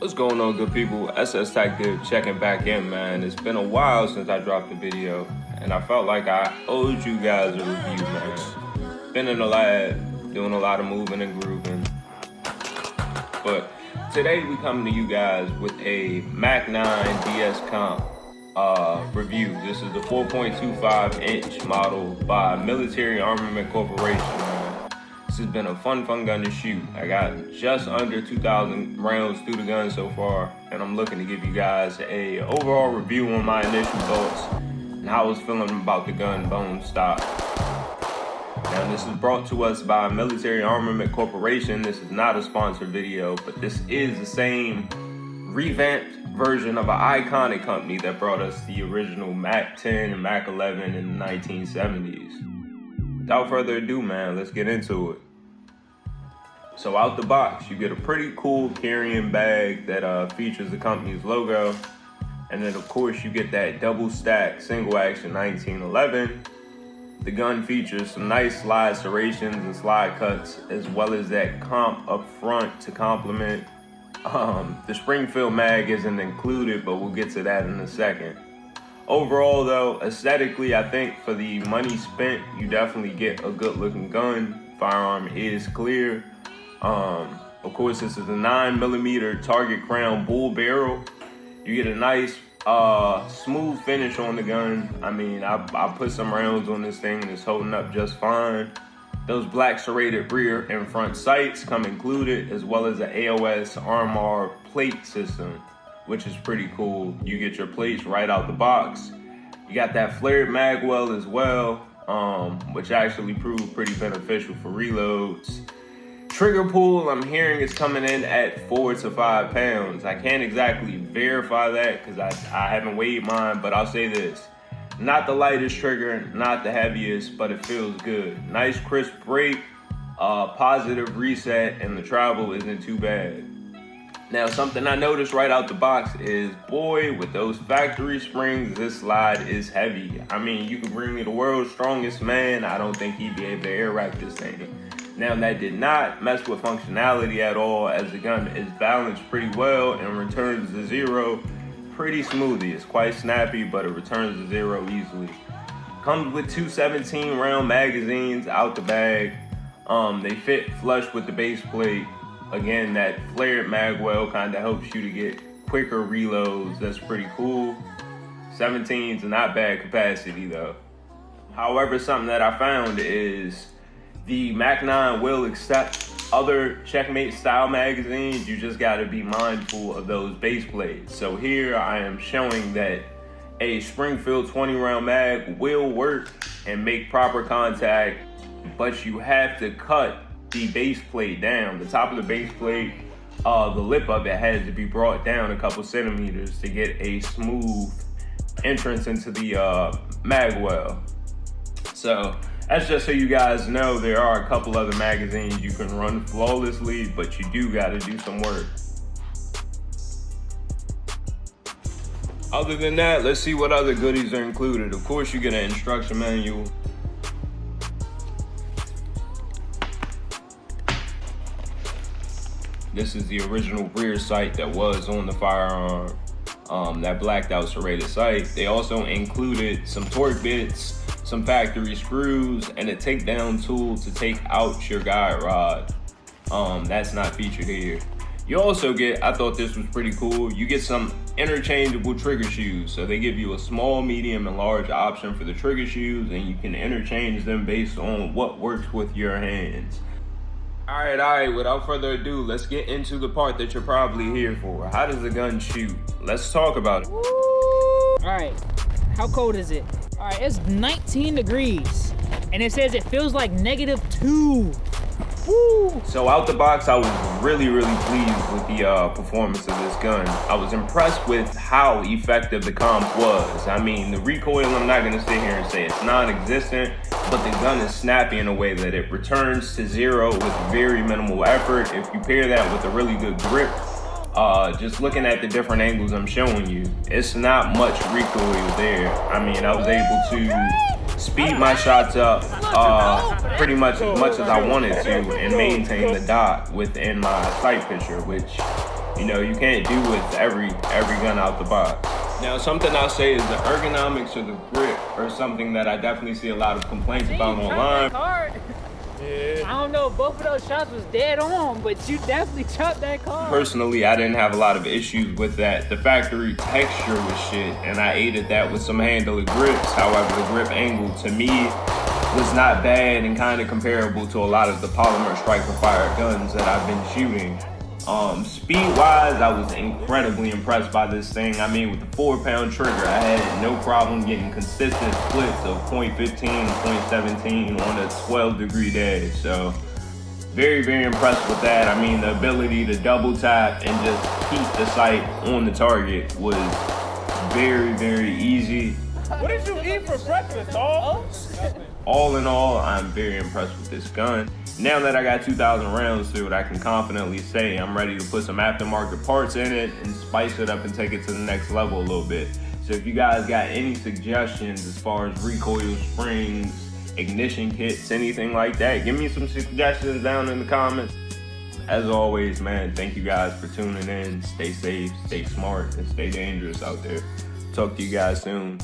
What's going on, good people? SS Tactive checking back in, man. It's been a while since I dropped a video, and I felt like I owed you guys a review, man. Been in the lab, doing a lot of moving and grooving. But today we come to you guys with a Mac 9 DS Comp review. This is the 4.25 inch model by Military Armament Corporation, man. This has been a fun gun to shoot. I got just under 2,000 rounds through the gun so far, and I'm looking to give you guys a overall review on my initial thoughts and how I was feeling about the gun bone stock. Now, this is brought to us by Military Armament Corporation. This is not a sponsored video, but this is the same revamped version of an iconic company that brought us the original Mac 10 and Mac 11 in the 1970s. Without further ado, man, let's get into it. So out the box, you get a pretty cool carrying bag that features the company's logo. And then of course you get that double stack single action 1911. The gun features some nice slide serrations and slide cuts, as well as that comp up front to complement. The Springfield mag isn't included, but we'll get to that in a second. Overall though, aesthetically, I think for the money spent, you definitely get a good looking gun. Firearm is clear. Of course, this is a 9mm target crown bull barrel. You get a nice smooth finish on the gun. I mean, I put some rounds on this thing and it's holding up just fine. Those black serrated rear and front sights come included, as well as an AOS Armor plate system, which is pretty cool. You get your plates right out the box. You got that flared mag well as well, which actually proved pretty beneficial for reloads. Trigger pull, I'm hearing it's coming in at 4 to 5 pounds. I can't exactly verify that because I haven't weighed mine, but I'll say this. Not the lightest trigger, not the heaviest, but it feels good. Nice crisp break, positive reset, and the travel isn't too bad. Now, something I noticed right out the box is, boy, with those factory springs, this slide is heavy. I mean, you could bring me the world's strongest man, I don't think he'd be able to air rack this thing. Now, that did not mess with functionality at all, as the gun is balanced pretty well and returns to zero pretty smoothly. It's quite snappy, but it returns to zero easily. Comes with two 17-round magazines out the bag. They fit flush with the base plate. Again, that flared mag well kind of helps you to get quicker reloads. That's pretty cool. 17's not bad capacity though. However, something that I found is the Mac 9 will accept other Checkmate style magazines. You just gotta be mindful of those base plates. So here I am showing that a Springfield 20-round mag will work and make proper contact, but you have to cut the base plate down. The top of the base plate, the lip of it has to be brought down a couple centimeters to get a smooth entrance into the mag well. So that's just so you guys know, there are a couple other magazines you can run flawlessly, but you do gotta do some work. Other than that, let's see what other goodies are included. Of course, you get an instruction manual. This is the original rear sight that was on the firearm, that blacked out serrated sight. They also included some torque bits, some factory screws, and a takedown tool to take out your guide rod. That's not featured here. You also get, I thought this was pretty cool, you get some interchangeable trigger shoes. So they give you a small, medium, and large option for the trigger shoes, and you can interchange them based on what works with your hands. All right, without further ado, let's get into the part that you're probably here for. How does the gun shoot? Let's talk about it. All right, how cold is it? All right, it's 19 degrees, and it says it feels like -2. Woo! So out the box, I was really pleased with the performance of this gun. I was impressed with how effective the comp was. I mean, the recoil, I'm not gonna sit here and say it's non-existent, but the gun is snappy in a way that it returns to zero with very minimal effort. If you pair that with a really good grip, just looking at the different angles I'm showing you, it's not much recoil there. I mean, I was able to speed my shots up pretty much as I wanted to and maintain the dot within my sight picture, which You know, you can't do with every gun out the box. Now, something I'll say is the ergonomics of the grip are something that I definitely see a lot of complaints about online. Yeah. I don't know if both of those shots was dead on, but you definitely chopped that card. Personally, I didn't have a lot of issues with that. The factory texture was shit, and I aided that with some handle grips. However, the grip angle to me was not bad and kind of comparable to a lot of the polymer striker fire guns that I've been shooting. Speed-wise, I was incredibly impressed by this thing. I mean, with the 4-pound trigger, I had no problem getting consistent splits of 0.15 and 0.17 on a 12-degree day. So, very, very impressed with that. I mean, the ability to double tap and just keep the sight on the target was very, very easy. What did you eat for breakfast, dog? All in all, I'm very impressed with this gun. Now that I got 2,000 rounds to it, I can confidently say I'm ready to put some aftermarket parts in it and spice it up and take it to the next level a little bit. So if you guys got any suggestions as far as recoil springs, ignition kits, anything like that, give me some suggestions down in the comments. As always, man, thank you guys for tuning in. Stay safe, stay smart, and stay dangerous out there. Talk to you guys soon.